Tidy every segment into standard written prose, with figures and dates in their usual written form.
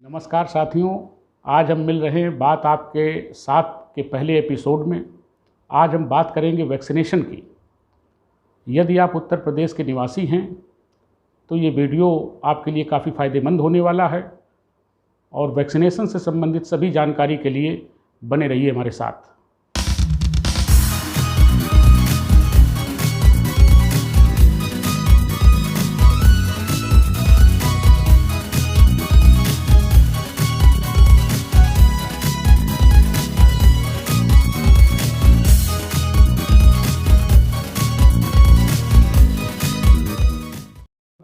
नमस्कार साथियों, आज हम मिल रहे हैं बात आपके साथ के पहले एपिसोड में। आज हम बात करेंगे वैक्सीनेशन की। यदि आप उत्तर प्रदेश के निवासी हैं तो ये वीडियो आपके लिए काफ़ी फ़ायदेमंद होने वाला है और वैक्सीनेशन से संबंधित सभी जानकारी के लिए बने रहिए हमारे साथ।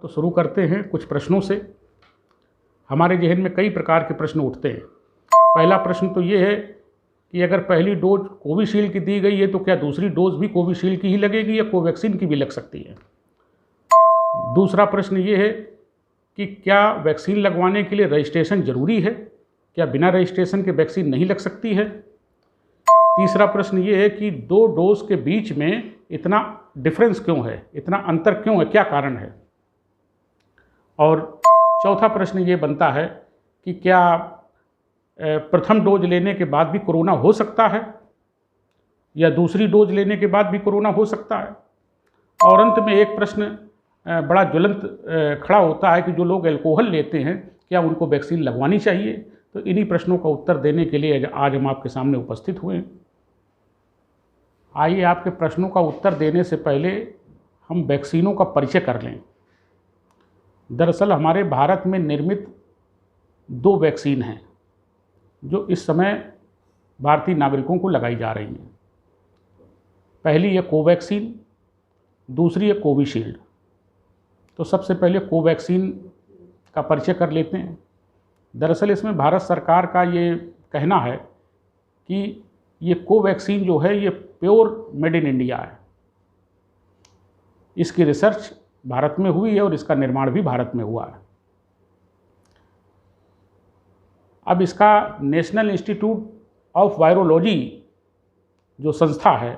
तो शुरू करते हैं कुछ प्रश्नों से। हमारे जहन में कई प्रकार के प्रश्न उठते हैं। पहला प्रश्न तो ये है कि अगर पहली डोज कोविशील्ड की दी गई है तो क्या दूसरी डोज भी कोविशील्ड की ही लगेगी या कोवैक्सीन की भी लग सकती है। दूसरा प्रश्न ये है कि क्या वैक्सीन लगवाने के लिए रजिस्ट्रेशन ज़रूरी है, क्या बिना रजिस्ट्रेशन के वैक्सीन नहीं लग सकती है। तीसरा प्रश्न ये है कि दो डोज के बीच में इतना डिफरेंस क्यों है, इतना अंतर क्यों है, क्या कारण है। और चौथा प्रश्न ये बनता है कि क्या प्रथम डोज लेने के बाद भी कोरोना हो सकता है या दूसरी डोज लेने के बाद भी कोरोना हो सकता है। और अंत में एक प्रश्न बड़ा ज्वलंत खड़ा होता है कि जो लोग अल्कोहल लेते हैं क्या उनको वैक्सीन लगवानी चाहिए। तो इन्हीं प्रश्नों का उत्तर देने के लिए आज हम आपके सामने उपस्थित हुए हैं। आइए आपके प्रश्नों का उत्तर देने से पहले हम वैक्सीनों का परिचय कर लें। दरअसल हमारे भारत में निर्मित दो वैक्सीन हैं जो इस समय भारतीय नागरिकों को लगाई जा रही हैं। पहली है कोवैक्सीन, दूसरी है कोविशील्ड। तो सबसे पहले कोवैक्सीन का परिचय कर लेते हैं। दरअसल इसमें भारत सरकार का ये कहना है कि ये कोवैक्सीन जो है ये प्योर मेड इन इंडिया है। इसकी रिसर्च भारत में हुई है और इसका निर्माण भी भारत में हुआ है। अब इसका नेशनल इंस्टीट्यूट ऑफ वायरोलॉजी जो संस्था है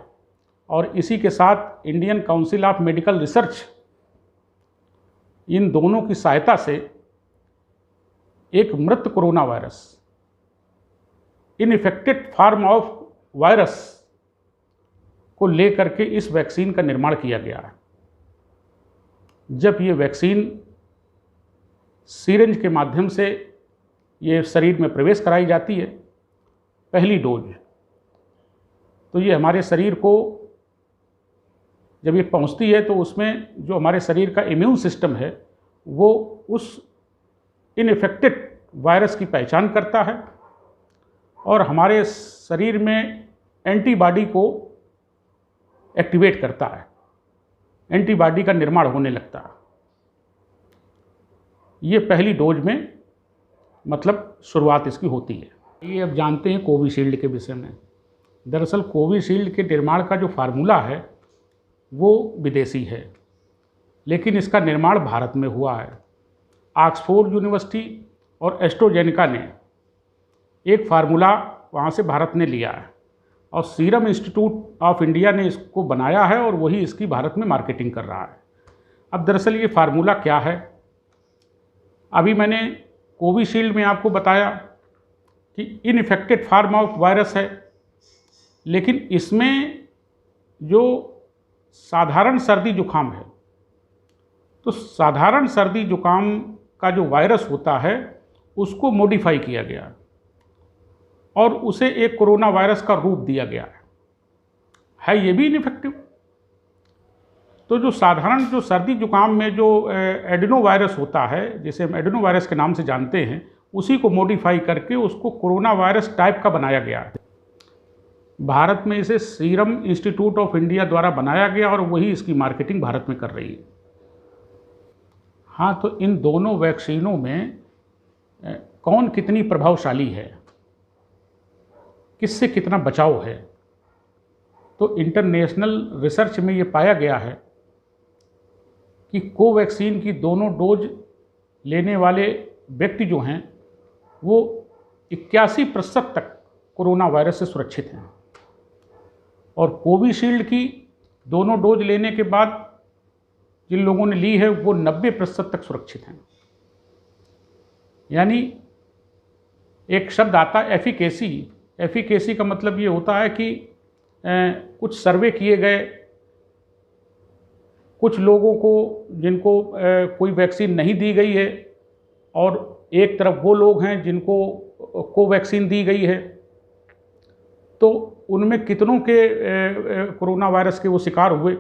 और इसी के साथ Indian Council of Medical Research, इन दोनों की सहायता से एक मृत corona virus, infected form of virus को लेकर के इस वैक्सीन का निर्माण किया गया है। जब ये वैक्सीन सिरिंज के माध्यम से ये शरीर में प्रवेश कराई जाती है पहली डोज, तो ये हमारे शरीर को जब ये पहुंचती है तो उसमें जो हमारे शरीर का इम्यून सिस्टम है वो उस इनफेक्टेड वायरस की पहचान करता है और हमारे शरीर में एंटीबॉडी को एक्टिवेट करता है, एंटीबॉडी का निर्माण होने लगता है। ये पहली डोज में मतलब शुरुआत इसकी होती है। ये अब जानते हैं कोविशील्ड के विषय में। दरअसल कोविशील्ड के निर्माण का जो फार्मूला है वो विदेशी है, लेकिन इसका निर्माण भारत में हुआ है। ऑक्सफोर्ड यूनिवर्सिटी और एस्ट्राजेनेका ने एक फार्मूला वहाँ से भारत ने लिया है और सीरम इंस्टीट्यूट ऑफ इंडिया ने इसको बनाया है और वही इसकी भारत में मार्केटिंग कर रहा है। अब दरअसल ये फार्मूला क्या है, अभी मैंने कोविशील्ड में आपको बताया कि इनफेक्टेड फॉर्म ऑफ वायरस है, लेकिन इसमें जो साधारण सर्दी जुकाम है तो साधारण सर्दी जुकाम का जो वायरस होता है उसको मॉडिफाई किया गया और उसे एक कोरोना वायरस का रूप दिया गया है ये भी इनफेक्टिव। तो जो साधारण जो सर्दी जुकाम में जो एडिनो वायरस होता है, जिसे हम एडिनो वायरस के नाम से जानते हैं, उसी को मॉडिफाई करके उसको कोरोना वायरस टाइप का बनाया गया है। भारत में इसे सीरम इंस्टीट्यूट ऑफ इंडिया द्वारा बनाया गया और वही इसकी मार्केटिंग भारत में कर रही है। हाँ, तो इन दोनों वैक्सीनों में कौन कितनी प्रभावशाली है, किससे कितना बचाव है, तो इंटरनेशनल रिसर्च में ये पाया गया है कि कोवैक्सीन की दोनों डोज लेने वाले व्यक्ति जो हैं वो 81% तक कोरोना वायरस से सुरक्षित हैं और कोविशील्ड की दोनों डोज लेने के बाद जिन लोगों ने ली है वो 90% तक सुरक्षित हैं। यानी एक शब्द आता है एफिकेसी। एफिकेसी का मतलब ये होता है कि कुछ सर्वे किए गए, कुछ लोगों को जिनको कोई वैक्सीन नहीं दी गई है और एक तरफ वो लोग हैं जिनको कोवैक्सीन दी गई है, तो उनमें कितनों के कोरोना वायरस के वो शिकार हुए।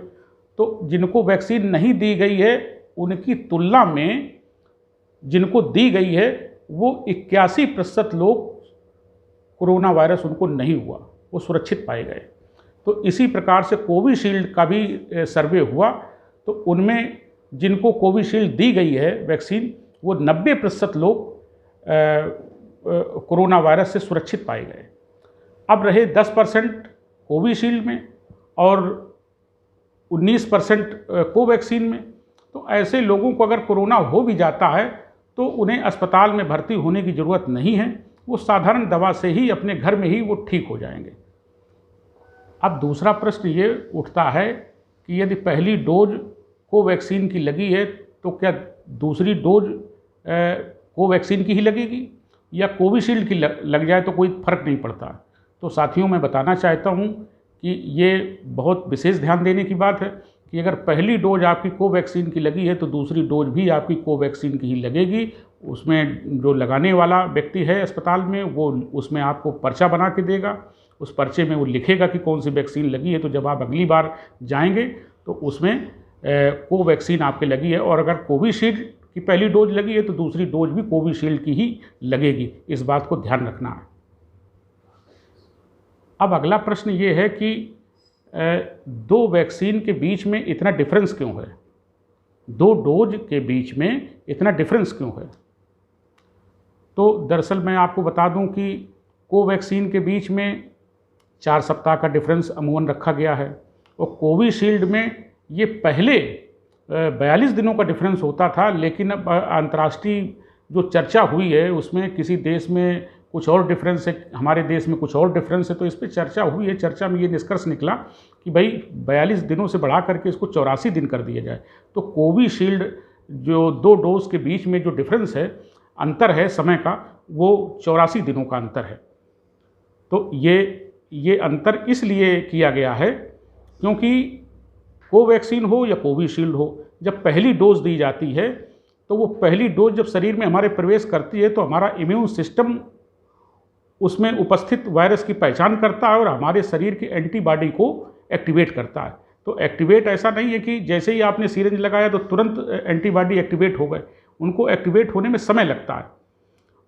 तो जिनको वैक्सीन नहीं दी गई है उनकी तुलना में जिनको दी गई है वो 81% लोग कोरोना वायरस उनको नहीं हुआ, वो सुरक्षित पाए गए। तो इसी प्रकार से कोविशील्ड का भी सर्वे हुआ, तो उनमें जिनको कोविशील्ड दी गई है वैक्सीन वो 90% लोग कोरोना वायरस से सुरक्षित पाए गए। अब रहे 10% कोविशील्ड में और 19% कोवैक्सीन में। तो ऐसे लोगों को अगर कोरोना हो भी जाता है तो उन्हें अस्पताल में भर्ती होने की ज़रूरत नहीं है, वो साधारण दवा से ही अपने घर में ही वो ठीक हो जाएंगे। अब दूसरा प्रश्न ये उठता है कि यदि पहली डोज कोवैक्सीन की लगी है तो क्या दूसरी डोज कोवैक्सीन की ही लगेगी या कोविशील्ड की लग जाए तो कोई फ़र्क नहीं पड़ता। तो साथियों, मैं बताना चाहता हूँ कि ये बहुत विशेष ध्यान देने की बात है कि अगर पहली डोज आपकी कोवैक्सीन की लगी है तो दूसरी डोज भी आपकी कोवैक्सीन की ही लगेगी। उसमें जो लगाने वाला व्यक्ति है अस्पताल में वो उसमें आपको पर्चा बना के देगा, उस पर्चे में वो लिखेगा कि कौन सी वैक्सीन लगी है। तो जब आप अगली बार जाएंगे तो उसमें कोवैक्सीन आपके लगी है, और अगर कोविशील्ड की पहली डोज लगी है तो दूसरी डोज भी कोविशील्ड की ही लगेगी। इस बात को ध्यान रखना है। अब अगला प्रश्न ये है कि दो वैक्सीन के बीच में इतना डिफरेंस क्यों है, दो डोज के बीच में इतना डिफरेंस क्यों है। तो दरअसल मैं आपको बता दूं कि कोवैक्सीन के बीच में 4 सप्ताह का डिफरेंस अमूमन रखा गया है, और कोविशील्ड में ये पहले 42 दिनों का डिफरेंस होता था, लेकिन अब अंतर्राष्ट्रीय जो चर्चा हुई है उसमें किसी देश में कुछ और डिफरेंस है, हमारे देश में कुछ और डिफरेंस है, तो इस पर चर्चा हुई है। चर्चा में ये निष्कर्ष निकला कि भाई 42 दिनों से बढ़ा करके इसको 84 दिन कर दिया जाए। तो कोविशील्ड जो दो डोज के बीच में जो डिफरेंस है, अंतर है समय का, वो 84 दिनों का अंतर है। तो ये अंतर इसलिए किया गया है क्योंकि कोवैक्सीन हो या कोविशील्ड हो, जब पहली डोज दी जाती है तो वो पहली डोज जब शरीर में हमारे प्रवेश करती है तो हमारा इम्यून सिस्टम उसमें उपस्थित वायरस की पहचान करता है और हमारे शरीर की एंटीबॉडी को एक्टिवेट करता है। तो एक्टिवेट ऐसा नहीं है कि जैसे ही आपने सिरिंज लगाया तो तुरंत एंटीबॉडी एक्टिवेट हो गए, उनको एक्टिवेट होने में समय लगता है,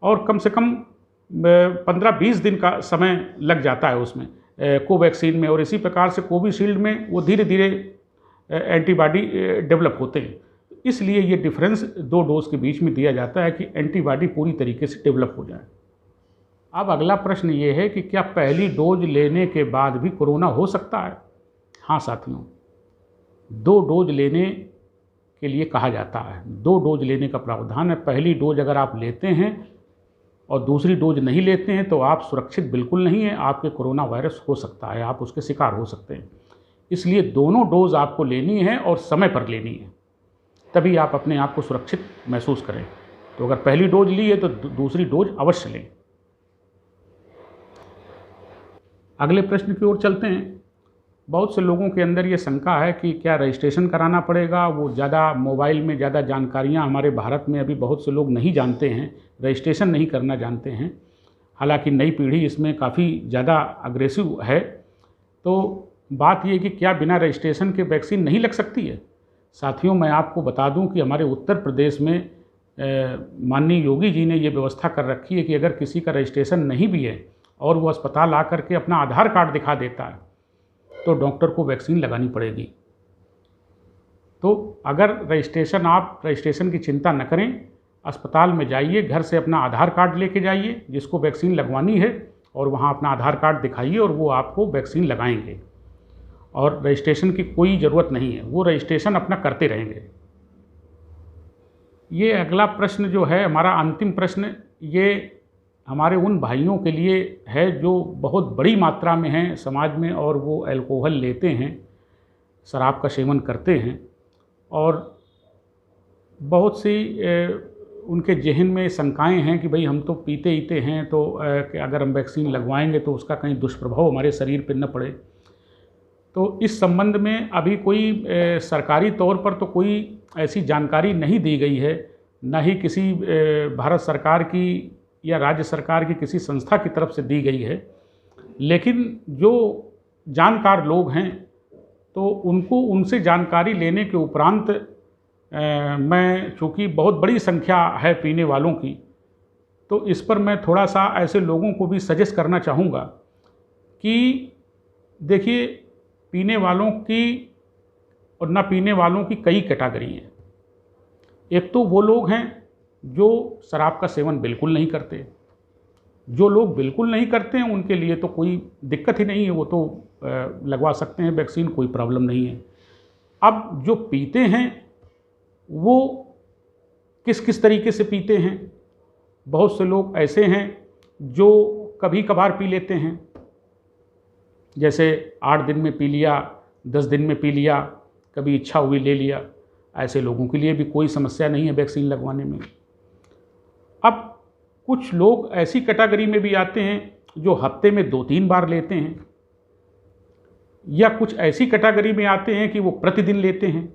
और कम से कम 15-20 दिन का समय लग जाता है उसमें कोवैक्सीन में। और इसी प्रकार से कोविशील्ड में वो धीरे धीरे एंटीबॉडी डेवलप होते हैं। इसलिए ये डिफरेंस दो डोज के बीच में दिया जाता है कि एंटीबॉडी पूरी तरीके से डेवलप हो जाए। अब अगला प्रश्न ये है कि क्या पहली डोज लेने के बाद भी कोरोना हो सकता है। हाँ साथियों, 2 डोज लेने के लिए कहा जाता है, 2 डोज लेने का प्रावधान है। पहली डोज अगर आप लेते हैं और दूसरी डोज नहीं लेते हैं तो आप सुरक्षित बिल्कुल नहीं हैं, आपके कोरोना वायरस हो सकता है, आप उसके शिकार हो सकते हैं। इसलिए दोनों डोज आपको लेनी है और समय पर लेनी है, तभी आप अपने आप को सुरक्षित महसूस करें। तो अगर पहली डोज ली है तो दूसरी डोज अवश्य लें। अगले प्रश्न की ओर चलते हैं। बहुत से लोगों के अंदर ये शंका है कि क्या रजिस्ट्रेशन कराना पड़ेगा। वो ज़्यादा मोबाइल में ज़्यादा जानकारियाँ हमारे भारत में अभी बहुत से लोग नहीं जानते हैं, रजिस्ट्रेशन नहीं करना जानते हैं। हालांकि नई पीढ़ी इसमें काफ़ी ज़्यादा अग्रेसिव है। तो बात ये कि क्या बिना रजिस्ट्रेशन के वैक्सीन नहीं लग सकती है। साथियों, मैं आपको बता दूं कि हमारे उत्तर प्रदेश में माननीय योगी जी ने ये व्यवस्था कर रखी है कि अगर किसी का रजिस्ट्रेशन नहीं भी है और वो अस्पताल आकर के अपना आधार कार्ड दिखा देता है तो डॉक्टर को वैक्सीन लगानी पड़ेगी। तो अगर आप रजिस्ट्रेशन की चिंता न करें, अस्पताल में जाइए, घर से अपना आधार कार्ड लेके जाइए जिसको वैक्सीन लगवानी है, और वहाँ अपना आधार कार्ड दिखाइए और वो आपको वैक्सीन लगाएंगे। और रजिस्ट्रेशन की कोई ज़रूरत नहीं है, वो रजिस्ट्रेशन अपना करते रहेंगे। ये अगला प्रश्न जो है हमारा अंतिम प्रश्न, ये हमारे उन भाइयों के लिए है जो बहुत बड़ी मात्रा में हैं समाज में और वो अल्कोहल लेते हैं, शराब का सेवन करते हैं, और बहुत सी उनके ज़हन में शंकाएँ हैं कि भाई हम तो पीते हैं, तो कि अगर हम वैक्सीन लगवाएंगे तो उसका कहीं दुष्प्रभाव हमारे शरीर पर न पड़े। तो इस संबंध में अभी कोई सरकारी तौर पर तो कोई ऐसी जानकारी नहीं दी गई है, ना ही किसी भारत सरकार की या राज्य सरकार की किसी संस्था की तरफ से दी गई है। लेकिन जो जानकार लोग हैं तो उनको उनसे जानकारी लेने के उपरांत मैं, चूँकि बहुत बड़ी संख्या है पीने वालों की, तो इस पर मैं थोड़ा सा ऐसे लोगों को भी सजेस्ट करना चाहूँगा कि देखिए, पीने वालों की और ना पीने वालों की कई कैटेगरी हैं। एक तो वो लोग हैं जो शराब का सेवन बिल्कुल नहीं करते। जो लोग बिल्कुल नहीं करते हैं उनके लिए तो कोई दिक्कत ही नहीं है, वो तो लगवा सकते हैं वैक्सीन, कोई प्रॉब्लम नहीं है। अब जो पीते हैं वो किस किस तरीके से पीते हैं। बहुत से लोग ऐसे हैं जो कभी कभार पी लेते हैं, जैसे 8 दिन में पी लिया, 10 दिन में पी लिया, कभी इच्छा हुई ले लिया। ऐसे लोगों के लिए भी कोई समस्या नहीं है वैक्सीन लगवाने में। अब कुछ लोग ऐसी कैटेगरी में भी आते हैं जो हफ्ते में 2-3 बार लेते हैं, या कुछ ऐसी कैटेगरी में आते हैं कि वो प्रतिदिन लेते हैं।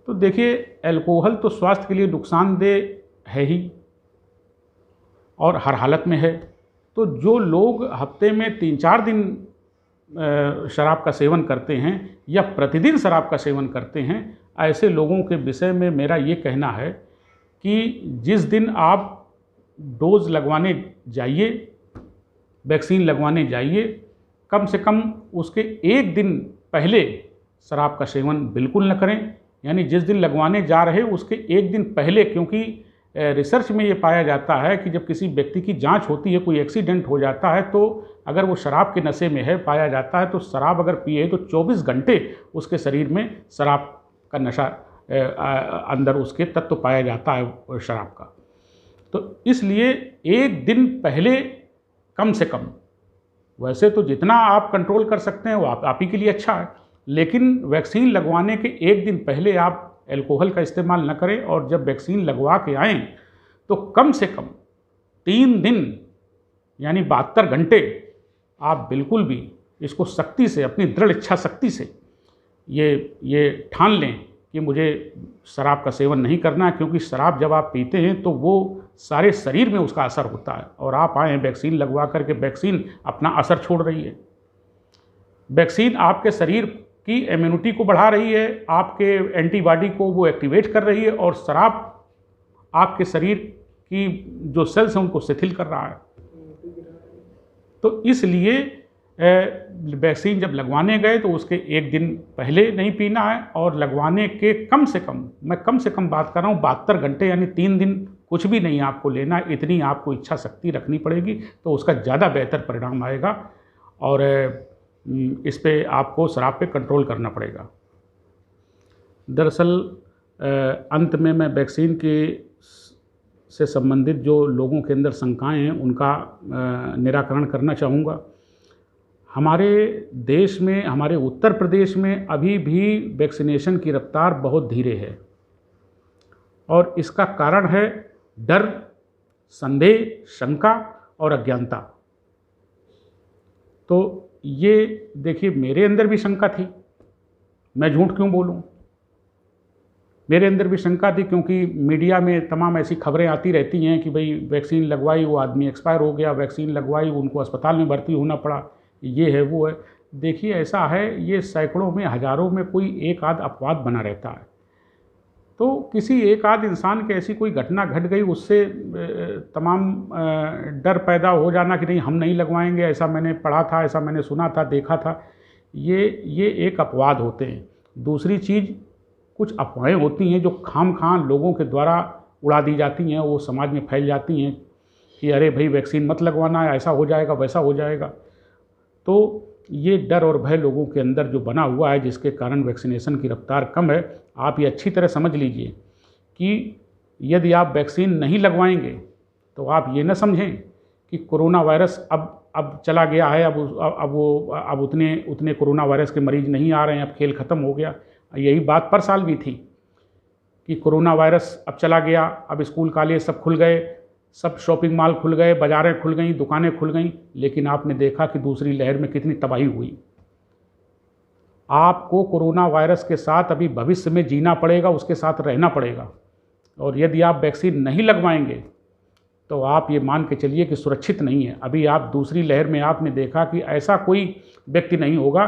तो देखिए, अल्कोहल तो स्वास्थ्य के लिए नुकसानदेह है ही और हर हालत में है। तो जो लोग हफ्ते में 3-4 दिन शराब का सेवन करते हैं या प्रतिदिन शराब का सेवन करते हैं, ऐसे लोगों के विषय में मेरा ये कहना है कि जिस दिन आप डोज लगवाने जाइए, वैक्सीन लगवाने जाइए, कम से कम उसके 1 दिन पहले शराब का सेवन बिल्कुल न करें। यानी जिस दिन लगवाने जा रहे उसके 1 दिन पहले, क्योंकि रिसर्च में ये पाया जाता है कि जब किसी व्यक्ति की जांच होती है, कोई एक्सीडेंट हो जाता है, तो अगर वो शराब के नशे में है पाया जाता है, तो शराब अगर पिए तो 24 घंटे उसके शरीर में शराब का नशा अंदर उसके तत्व पाया जाता है शराब का। तो इसलिए 1 दिन पहले कम से कम, वैसे तो जितना आप कंट्रोल कर सकते हैं वो आप ही के लिए अच्छा है, लेकिन वैक्सीन लगवाने के 1 दिन पहले आप अल्कोहल का इस्तेमाल न करें। और जब वैक्सीन लगवा के आएँ तो कम से कम 3 दिन यानी 72 घंटे आप बिल्कुल भी इसको सख्ती से, अपनी दृढ़ इच्छा शक्ति से ये ठान लें कि मुझे शराब का सेवन नहीं करना है। क्योंकि शराब जब आप पीते हैं तो वो सारे शरीर में उसका असर होता है, और आप आए हैं वैक्सीन लगवा करके, वैक्सीन अपना असर छोड़ रही है। वैक्सीन आपके शरीर की इम्यूनिटी को बढ़ा रही है, आपके एंटीबॉडी को वो एक्टिवेट कर रही है, और शराब आपके शरीर की जो सेल्स हैं उनको शिथिल कर रहा है। तो इसलिए वैक्सीन जब लगवाने गए तो उसके 1 दिन पहले नहीं पीना है, और लगवाने के कम से कम, मैं कम से कम बात कर रहा हूँ 72 घंटे यानी 3 दिन कुछ भी नहीं आपको लेना है। इतनी आपको इच्छा शक्ति रखनी पड़ेगी, तो उसका ज़्यादा बेहतर परिणाम आएगा, और इस पे आपको शराब पे कंट्रोल करना पड़ेगा। दरअसल अंत में मैं वैक्सीन के से संबंधित जो लोगों के अंदर शंकाएँ हैं उनका निराकरण करना चाहूँगा। हमारे देश में, हमारे उत्तर प्रदेश में अभी भी वैक्सीनेशन की रफ्तार बहुत धीरे है, और इसका कारण है डर, संदेह, शंका और अज्ञानता। तो ये देखिए, मेरे अंदर भी शंका थी, मैं झूठ क्यों बोलूं, मेरे अंदर भी शंका थी, क्योंकि मीडिया में तमाम ऐसी खबरें आती रहती हैं कि भाई वैक्सीन लगवाई, वो आदमी एक्सपायर हो गया, वैक्सीन लगवाई, उनको अस्पताल में भर्ती होना पड़ा, ये है वो है। देखिए, ऐसा है, ये सैकड़ों में, हज़ारों में कोई एक आध अपवाद बना रहता है। तो किसी एक आध इंसान के ऐसी कोई घटना घट गई, उससे तमाम डर पैदा हो जाना कि नहीं हम नहीं लगवाएंगे, ऐसा मैंने पढ़ा था, ऐसा मैंने सुना था, देखा था, ये एक अपवाद होते हैं। दूसरी चीज़, कुछ अफवाहें होती हैं जो खामखा लोगों के द्वारा उड़ा दी जाती हैं, वो समाज में फैल जाती हैं कि अरे भाई वैक्सीन मत लगवाना है, ऐसा हो जाएगा, वैसा हो जाएगा। तो ये डर और भय लोगों के अंदर जो बना हुआ है, जिसके कारण वैक्सीनेशन की रफ्तार कम है। आप ये अच्छी तरह समझ लीजिए कि यदि आप वैक्सीन नहीं लगवाएंगे तो आप ये न समझें कि कोरोना वायरस अब चला गया है, अब उतने कोरोना वायरस के मरीज नहीं आ रहे हैं, अब खेल ख़त्म हो गया। यही बात पर साल भी थी कि कोरोना वायरस अब चला गया, अब स्कूल कॉलेज सब खुल गए, सब शॉपिंग मॉल खुल गए, बाज़ारें खुल गई, दुकानें खुल गई, लेकिन आपने देखा कि दूसरी लहर में कितनी तबाही हुई। आपको कोरोना वायरस के साथ अभी भविष्य में जीना पड़ेगा, उसके साथ रहना पड़ेगा। और यदि आप वैक्सीन नहीं लगवाएंगे तो आप ये मान के चलिए कि सुरक्षित नहीं है। अभी आप दूसरी लहर में आपने देखा कि ऐसा कोई व्यक्ति नहीं होगा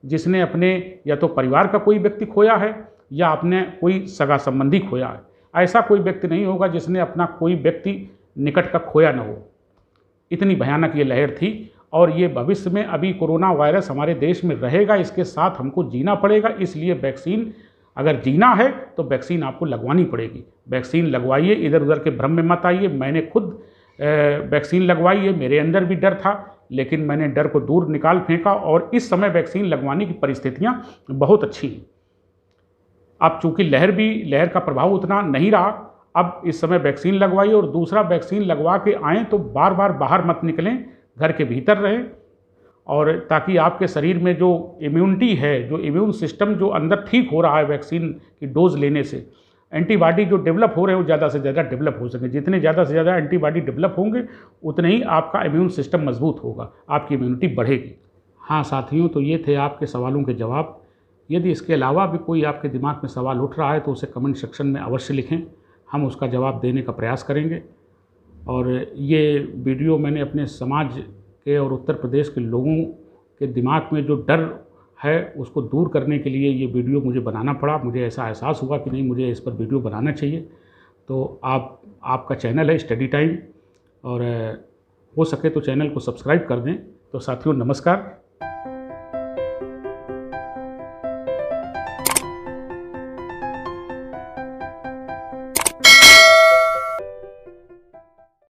जिसने अपने या तो परिवार का कोई व्यक्ति खोया है या अपने कोई सगा संबंधी खोया है। ऐसा कोई व्यक्ति नहीं होगा जिसने अपना कोई व्यक्ति निकट का खोया न हो। इतनी भयानक ये लहर थी और ये भविष्य में अभी कोरोना वायरस हमारे देश में रहेगा, इसके साथ हमको जीना पड़ेगा। इसलिए वैक्सीन अगर जीना है तो वैक्सीन आपको लगवानी पड़ेगी। वैक्सीन लगवाइए, इधर उधर के भ्रम में मत आइए। मैंने खुद वैक्सीन लगवाई है, मेरे अंदर भी डर था, लेकिन मैंने डर को दूर निकाल फेंका और इस समय वैक्सीन लगवाने की परिस्थितियाँ बहुत अच्छी हैं। अब चूँकि लहर का प्रभाव उतना नहीं रहा, अब इस समय वैक्सीन लगवाइए और दूसरा वैक्सीन लगवा के आएँ तो बार बार बाहर मत निकलें, घर के भीतर रहें, और ताकि आपके शरीर में जो इम्यूनिटी है, जो इम्यून सिस्टम जो अंदर ठीक हो रहा है वैक्सीन की डोज लेने से, एंटीबॉडी जो डेवलप हो रहे हैं वो ज़्यादा से ज़्यादा डेवलप हो सके। जितने ज़्यादा से ज़्यादा एंटीबॉडी डेवलप होंगे उतने ही आपका इम्यून सिस्टम मजबूत होगा, आपकी इम्यूनिटी बढ़ेगी। हाँ साथियों, तो ये थे आपके सवालों के जवाब। यदि इसके अलावा भी कोई आपके दिमाग में सवाल उठ रहा है तो उसे कमेंट सेक्शन में अवश्य लिखें, हम उसका जवाब देने का प्रयास करेंगे। और ये वीडियो मैंने अपने समाज के और उत्तर प्रदेश के लोगों के दिमाग में जो डर है उसको दूर करने के लिए ये वीडियो मुझे बनाना पड़ा। मुझे ऐसा एहसास हुआ कि नहीं, मुझे इस पर वीडियो बनाना चाहिए। तो आपका चैनल है स्टडी टाइम, और हो सके तो चैनल को सब्सक्राइब कर दें। तो साथियों नमस्कार।